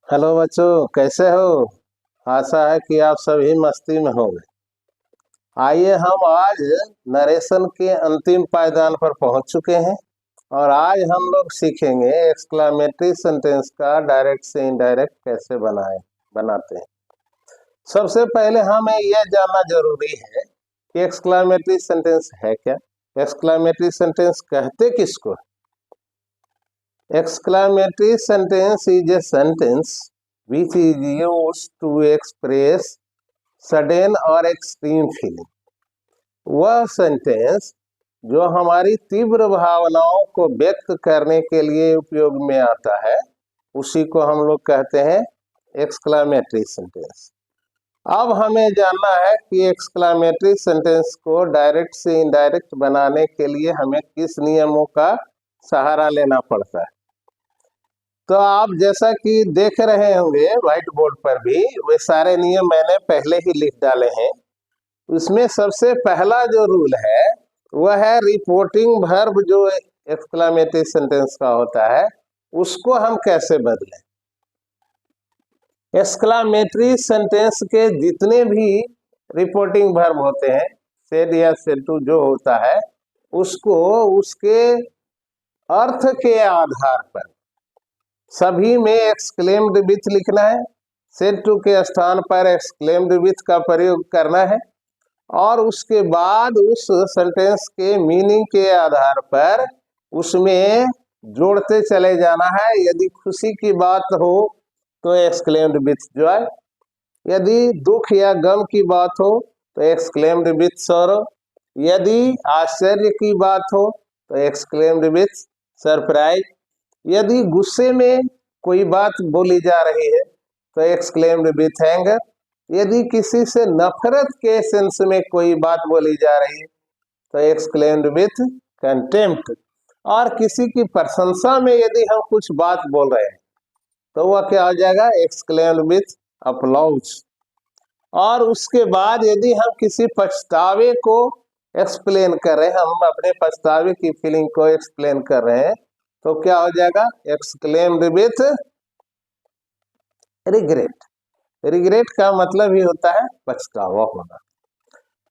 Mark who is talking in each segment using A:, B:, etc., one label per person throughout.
A: Hello बच्चों, कैसे हो। आशा है कि आप सभी मस्ती में होंगे। आइए, हम आज नरेशन के अंतिम पायदान पर पहुंच चुके हैं और आज हम लोग सीखेंगे एक्सक्लामेटरी सेंटेंस का डायरेक्ट से इनडायरेक्ट कैसे बनाते हैं। सबसे पहले हमें यह जानना जरूरी है कि एक्सक्लामेटरी सेंटेंस है क्या। एक्सक्लामेटरी सेंटेंस कहते किसको। Exclamatory sentence is a sentence which is used to express sudden or extreme feeling। वह सेंटेंस जो हमारी तीव्र भावनाओं को व्यक्त करने के लिए उपयोग में आता है उसी को हम लोग कहते हैं एक्सक्लामेटरी सेंटेंस। अब हमें जानना है कि एक्सक्लामेटरी सेंटेंस को डायरेक्ट से इनडायरेक्ट बनाने के लिए हमें किस नियमों का सहारा लेना पड़ता है। तो आप जैसा कि देख रहे होंगे व्हाइट बोर्ड पर भी वे सारे नियम मैंने पहले ही लिख डाले हैं। उसमें सबसे पहला जो रूल है वह है रिपोर्टिंग वर्ब जो एक्सक्लामेटरी सेंटेंस का होता है उसको हम कैसे बदलें। एक्सक्लामेटरी सेंटेंस के जितने भी रिपोर्टिंग वर्ब होते हैं सेड या सेड टू जो होता है उसको उसके अर्थ के आधार पर सभी में एक्सक्लेम्ड विथ लिखना है। सेड टू के स्थान पर एक्सक्लेम्ड विथ का प्रयोग करना है और उसके बाद उस सेंटेंस के मीनिंग के आधार पर उसमें जोड़ते चले जाना है। यदि खुशी की बात हो तो एक्सक्लेम्ड विथ जॉय, यदि दुख या गम की बात हो तो एक्सक्लेम्ड विथ सॉरो, यदि आश्चर्य की बात हो तो एक्सक्लेम्ड विथ सरप्राइज, यदि गुस्से में कोई बात बोली जा रही है तो एक्सक्लेम्ड विथ एंगर, यदि किसी से नफरत के सेंस में कोई बात बोली जा रही है तो एक्सक्लेम्ड विथ कंटेम्प्ट, और किसी की प्रशंसा में यदि हम कुछ बात बोल रहे हैं तो वह क्या हो जाएगा एक्सक्लेम्ड विथ अपलॉज। और उसके बाद यदि हम किसी पछतावे को एक्सप्लेन कर रहे हैं, हम अपने पछतावे की फीलिंग को एक्सप्लेन कर रहे हैं तो क्या हो जाएगा एक्सक्लेम्ड विथ रिग्रेट। रिग्रेट का मतलब ही होता है पछतावा होना।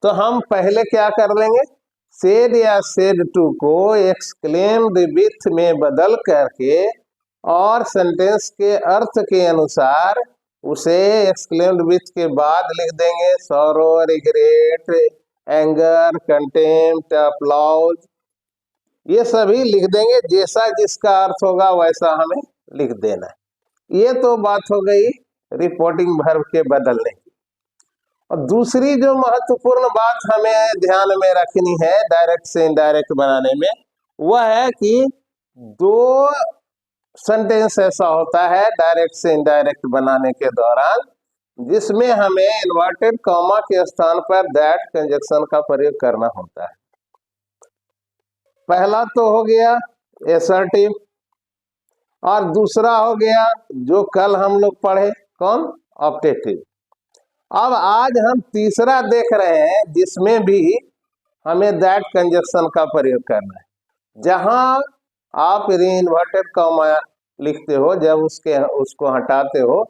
A: तो हम पहले क्या कर लेंगे, सेड या सेड टू को एक्सक्लेम्ड विथ में बदल करके और सेंटेंस के अर्थ के अनुसार उसे एक्सक्लेम्ड विथ के बाद लिख देंगे sorrow, regret, anger, contempt, applause, ये सभी लिख देंगे। जैसा जिसका अर्थ होगा वैसा हमें लिख देना है। ये तो बात हो गई रिपोर्टिंग वर्ब के बदलने की। और दूसरी जो महत्वपूर्ण बात हमें ध्यान में रखनी है डायरेक्ट से इनडायरेक्ट बनाने में वह है कि दो सेंटेंस ऐसा होता है डायरेक्ट से इनडायरेक्ट बनाने के दौरान जिसमें हमें इन्वर्टेड कॉमा के स्थान पर दैट कंजक्शन का प्रयोग करना होता है। पहला तो हो गया एसर्टिव और दूसरा हो गया जो कल हम लोग पढ़े कौन, ऑप्टेटिव। अब आज हम तीसरा देख रहे हैं जिसमें भी हमें दैट कंजक्शन का प्रयोग करना है। जहां आप इन्वर्टेड कॉमा लिखते हो जब उसको हटाते हो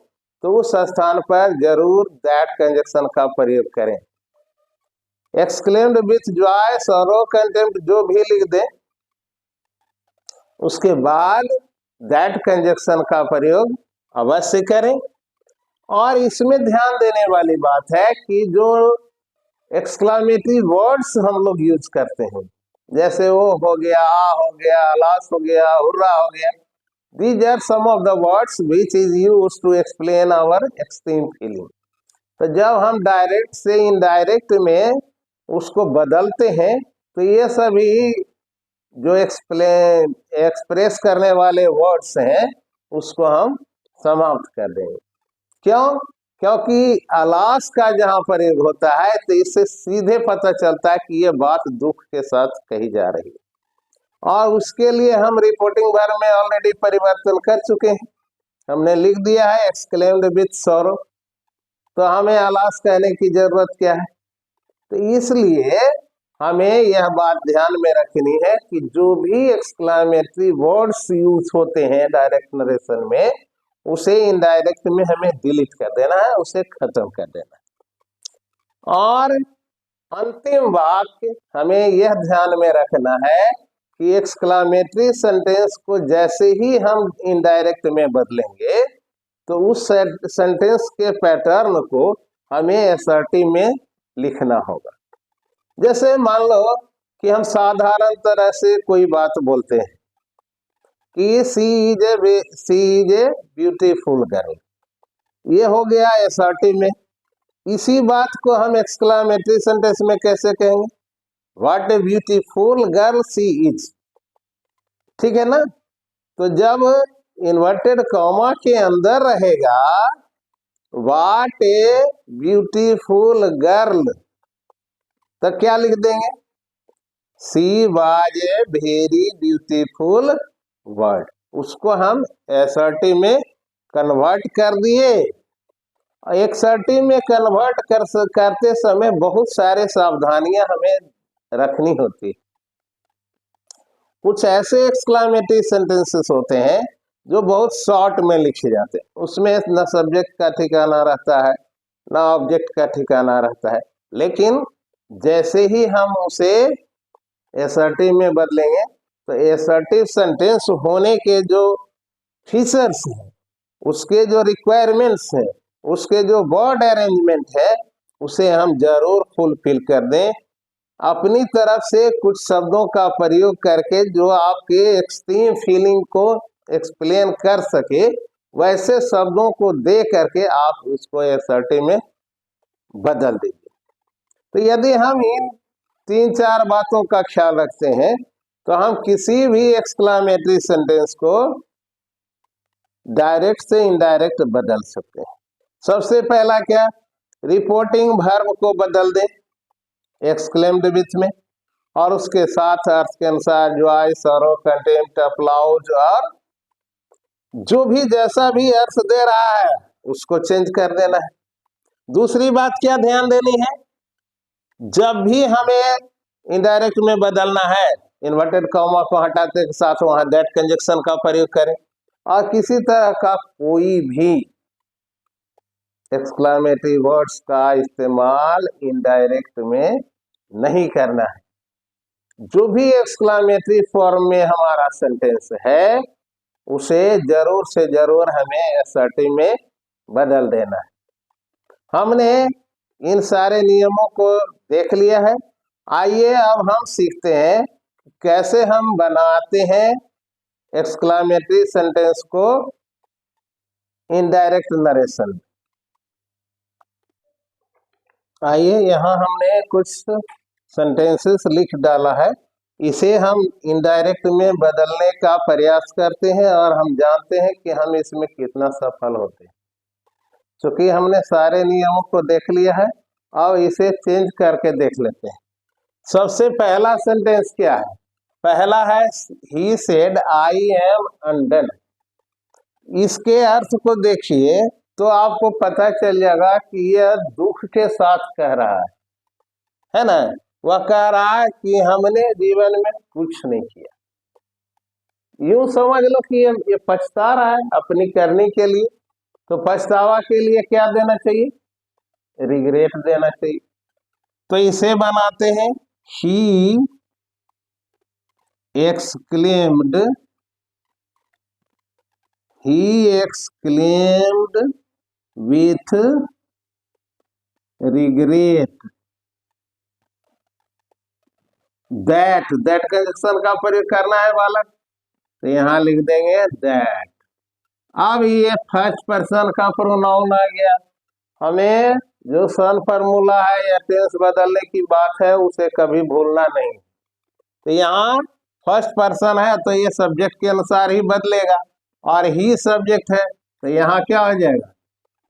A: तो उस स्थान पर जरूर दैट कंजक्शन का प्रयोग करें। Exclaimed with Joy, sorrow, contempt जो भी लिख दें उसके बाद दैट कंजक्शन का प्रयोग अवश्य करें। और इसमें ध्यान देने वाली बात है कि जो एक्सक्लामेटरी वर्ड्स हम लोग यूज करते हैं जैसे वो हो गया, आ हो गया, अलास हो गया, हुर्रा हो गया, these are some of the words which is used to explain our extreme feeling. तो जब हम डायरेक्ट से इनडायरेक्ट में उसको बदलते हैं तो ये सभी जो एक्सप्रेस करने वाले वर्ड्स हैं उसको हम समाप्त कर देंगे। क्यों? क्योंकि अलास का जहां प्रयोग होता है तो इससे सीधे पता चलता है कि ये बात दुख के साथ कही जा रही है और उसके लिए हम रिपोर्टिंग वर्ब में ऑलरेडी परिवर्तन कर चुके हैं। हमने लिख दिया है एक्सक्लेम्ड विथ सॉरो, तो हमें अलास कहने की जरूरत क्या है। तो इसलिए हमें यह बात ध्यान में रखनी है कि जो भी एक्सक्लामेटरी वर्ड्स यूज होते हैं डायरेक्ट नरेशन में उसे इनडायरेक्ट में हमें डिलीट कर देना है, उसे खत्म कर देना है। और अंतिम वाक्य हमें यह ध्यान में रखना है कि एक्सक्लामेटरी सेंटेंस को जैसे ही हम इनडायरेक्ट में बदलेंगे तो उस सेंटेंस के पैटर्न को हमें असर्टिव में लिखना होगा। जैसे मान लो कि हम साधारण तरह से कोई बात बोलते हैं कि सी इज ए ब्यूटीफुल गर्ल, ये हो गया असर्टिव में। इसी बात को हम एक्सक्लामेटरी सेंटेंस में कैसे कहेंगे? What a beautiful girl she is. ठीक है ना? तो जब इन्वर्टेड कॉमा के अंदर रहेगा व्हाट ए ब्यूटीफुल गर्ल, तो क्या लिख देंगे? She was a very beautiful word. उसको हम असर्टिव में कन्वर्ट कर दिए। एक्सर्टिव में कन्वर्ट करते समय बहुत सारे सावधानियां हमें रखनी होती है। कुछ ऐसे एक्सक्लामेटरी सेंटेंसेस होते हैं जो बहुत शॉर्ट में लिखे जाते हैं, उसमें न सब्जेक्ट का ठिकाना रहता है ना ऑब्जेक्ट का ठिकाना रहता है, लेकिन जैसे ही हम उसे असर्टिव में बदलेंगे तो असर्टिव सेंटेंस होने के जो फीचर्स हैं, उसके जो रिक्वायरमेंट्स हैं, उसके जो वर्ड अरेंजमेंट है, उसे हम जरूर फुलफिल कर दें। अपनी तरफ से कुछ शब्दों का प्रयोग करके जो आपके एक्सट्रीम फीलिंग को एक्सप्लेन कर सके, वैसे शब्दों को दे करके आप उसको असर्टिव में बदल दीजिए। तो यदि हम इन 3-4 बातों का ख्याल रखते हैं तो हम किसी भी एक्सक्लामेटरी सेंटेंस को डायरेक्ट से इनडायरेक्ट बदल सकते हैं। सबसे पहला क्या? रिपोर्टिंग वर्ब को बदल दें एक्सक्लेम्ड विथ में, और उसके साथ अर्थ के अनुसार जॉय, सरो, कंटेम्प्ट, अप्लाउज और जो भी जैसा भी अर्थ दे रहा है उसको चेंज कर देना है। दूसरी बात क्या ध्यान देनी है? जब भी हमें इनडायरेक्ट में बदलना है, इन्वर्टेड कॉमा को हटाते के साथ वहां दैट कंजक्शन का प्रयोग करें, और किसी तरह का कोई भी एक्सक्लामेटरी वर्ड्स का इस्तेमाल इनडायरेक्ट में नहीं करना है। जो भी एक्सक्लामेटरी फॉर्म में हमारा सेंटेंस है उसे जरूर से जरूर हमें असर्टिव में बदल देना है। हमने इन सारे नियमों को देख लिया है। आइए अब हम सीखते हैं कैसे हम बनाते हैं एक्सक्लामेटरी सेंटेंस को इनडायरेक्ट नरेशन। आइए, यहाँ हमने कुछ सेंटेंसेस लिख डाला है, इसे हम इनडायरेक्ट में बदलने का प्रयास करते हैं और हम जानते हैं कि हम इसमें कितना सफल होते हैं। क्योंकि हमने सारे नियमों को देख लिया है, अब इसे चेंज करके देख लेते हैं। सबसे पहला सेंटेंस क्या है? पहला है he said I am undone. इसके अर्थ को देखिए तो आपको पता चल जाएगा कि यह दुख के साथ कह रहा है ना? वह कह रहा है कि हमने जीवन में कुछ नहीं किया। यूं समझ लो कि ये पछता रहा है अपनी करने के लिए। तो पछतावा के लिए क्या देना चाहिए? रिग्रेट देना चाहिए। तो इसे बनाते हैं he exclaimed with regret that conjunction का प्रयोग करना है बालक, तो यहाँ लिख देंगे that। अब ये फर्स्ट पर्सन का प्रोनाउन आ गया। हमें जो सन फॉर्मूला है या टेंस बदलने की बात है उसे कभी भूलना नहीं। तो यहाँ फर्स्ट पर्सन है तो ये सब्जेक्ट के अनुसार ही बदलेगा, और ही सब्जेक्ट है तो यहाँ क्या हो जाएगा?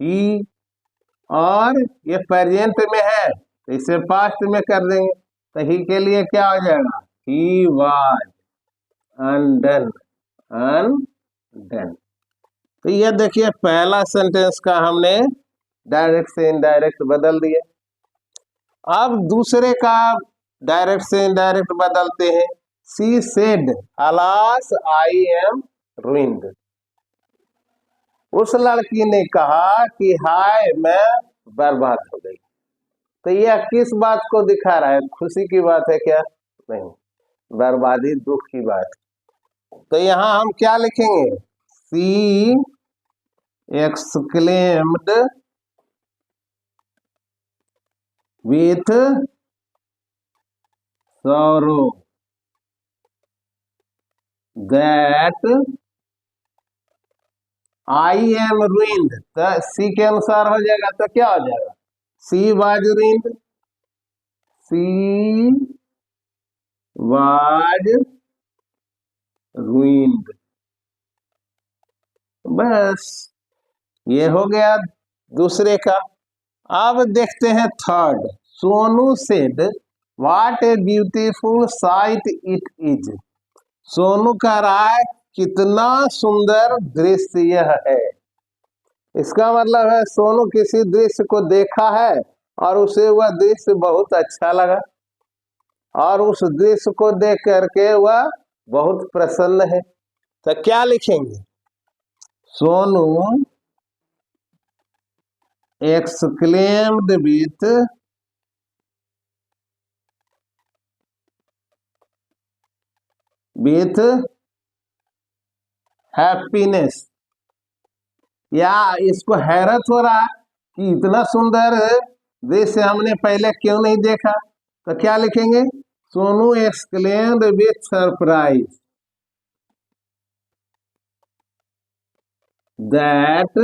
A: ही। और ये प्रेजेंट में है तो इसे पास्ट में कर देंगे, तो ही के लिए क्या हो जाएगा? He was undone. तो ये देखिए पहला सेंटेंस का हमने डायरेक्ट से इनडायरेक्ट बदल दिया। अब दूसरे का डायरेक्ट से इनडायरेक्ट बदलते हैं। She said alas I am ruined। उस लड़की ने कहा कि हाय मैं बर्बाद हो गई। तो यह किस बात को दिखा रहा है? खुशी की बात है क्या? नहीं, बर्बादी दुख की बात। तो यहाँ हम क्या लिखेंगे? She exclaimed with sorrow that I am ruined। तो सी के अनुसार हो जाएगा तो क्या हो जाएगा? She was ruined, she was ruined। बस ये हो गया दूसरे का। अब देखते हैं third. Sonu said what a beautiful sight it is. Sonu कह रहा है कितना सुंदर दृश्य यह है। इसका मतलब है सोनू किसी दृश्य को देखा है और उसे वह दृश्य बहुत अच्छा लगा और उस दृश्य को देख करके वह बहुत प्रसन्न है। तो क्या लिखेंगे? Sonu exclaimed with happiness. या इसको हैरत हो रहा कि इतना सुंदर दृश्य हमने पहले क्यों नहीं देखा। तो क्या लिखेंगे? Sonu exclaimed with surprise that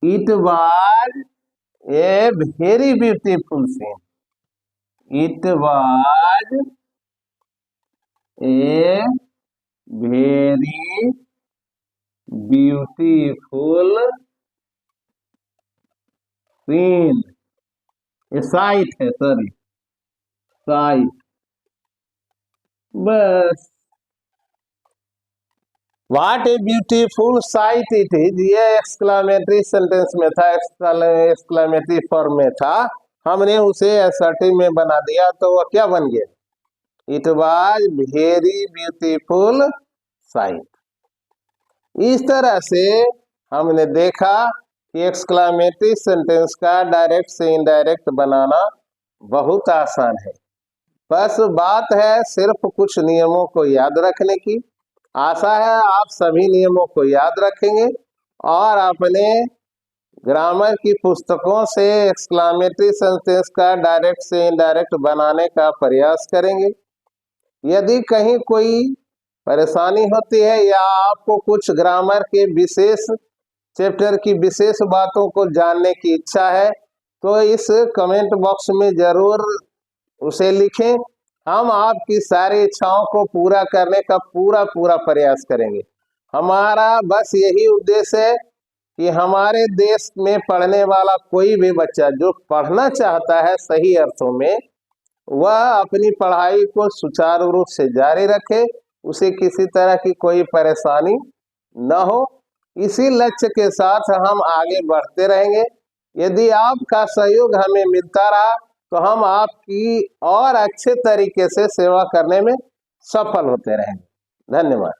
A: it was a very beautiful scene. It was a very beautiful scene. ये साइट है, सॉरी साइट। बस what a beautiful sight it is, ये एक्सक्लामेटरी सेंटेंस में था, एक्सक्लामेटरी फॉर्म में था। हमने उसे असर्टिव में बना दिया तो वह क्या बन गया? It was very beautiful sight. इस तरह से हमने देखा कि एक्सक्लामेटरी सेंटेंस का डायरेक्ट से इनडायरेक्ट बनाना बहुत आसान है। बस बात है सिर्फ कुछ नियमों को याद रखने की। आशा है आप सभी नियमों को याद रखेंगे और अपने ग्रामर की पुस्तकों से एक्सक्लामेटरी सेंटेंस का डायरेक्ट से इनडायरेक्ट बनाने का प्रयास करेंगे। यदि कहीं कोई परेशानी होती है या आपको कुछ ग्रामर के विशेष चैप्टर की विशेष बातों को जानने की इच्छा है तो इस कमेंट बॉक्स में जरूर उसे लिखें। हम आपकी सारी इच्छाओं को पूरा करने का पूरा प्रयास करेंगे। हमारा बस यही उद्देश्य है कि हमारे देश में पढ़ने वाला कोई भी बच्चा जो पढ़ना चाहता है सही अर्थों में, वह अपनी पढ़ाई को सुचारू रूप से जारी रखे, उसे किसी तरह की कोई परेशानी न हो। इसी लक्ष्य के साथ हम आगे बढ़ते रहेंगे। यदि आपका सहयोग हमें मिलता रहा तो हम आपकी और अच्छे तरीके से सेवा करने में सफल होते रहेंगे। धन्यवाद।